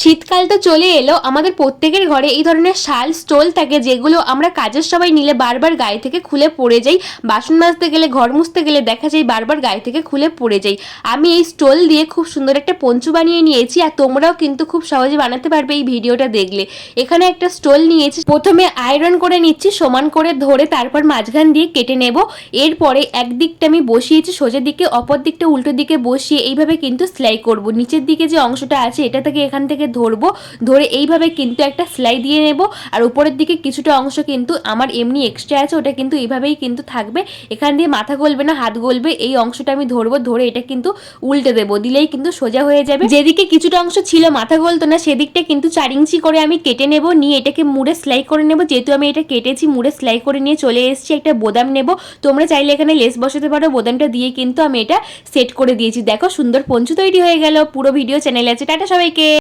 শীতকাল তো চলে এলো, আমাদের প্রত্যেকের ঘরে এই ধরনের শাল স্টোল থাকে যেগুলো আমরা কাজের সময় নিলে বারবার গায়ে থেকে খুলে পড়ে যাই। বাসন মাজতে গেলে, ঘর মুছতে গেলে দেখা যায় বারবার গায়ে থেকে খুলে পড়ে যাই। আমি এই স্টোল দিয়ে খুব সুন্দর একটা পঞ্চু বানিয়ে নিয়েছি, আর তোমরাও কিন্তু খুব সহজে বানাতে পারবে এই ভিডিওটা দেখলে। এখানে একটা স্টোল নিয়েছি, প্রথমে আয়রন করে নিচ্ছি, সমান করে ধরে তারপর মাঝখান দিয়ে কেটে নেব। এরপরে একদিকটা আমি বসিয়েছি সোজা দিকে, অপর দিকটা উল্টো দিকে বসিয়ে এইভাবে কিন্তু সেলাই করব। নিচের দিকে যে অংশটা আছে এটা থেকে এখান থেকে ধরবো, ধরে এইভাবে কিন্তু একটা সেলাই দিয়ে নেব। আর উপরের দিকে কিছুটা অংশ কিন্তু আমার এমনি এক্সট্রা আছে, ওটা কিন্তু এইভাবেই কিন্তু থাকবে। এখান দিয়ে মাথা গলবে না, হাত গলবে। এই অংশটা আমি ধরবো, ধরে এটা কিন্তু উল্টে দেবো, দিলেই কিন্তু সোজা হয়ে যাবে। যেদিকে কিছুটা অংশ ছিল মাথা গলতো না সেদিকটা কিন্তু 4 ইঞ্চি করে আমি কেটে নেব, নিয়ে এটাকে মুড়ে সেলাই করে নেব। যেহেতু আমি এটা কেটেছি, মুড়ে সেলাই করে নিয়ে চলে এসেছি। একটা বোতাম নেব, তোমরা চাইলে এখানে লেস বসাতে পারো। বোতামটা দিয়ে কিন্তু আমি এটা সেট করে দিয়েছি। দেখো সুন্দর পঞ্চু তৈরি হয়ে গেল। পুরো ভিডিও চ্যানেলে আছে। টাটা সবাইকে।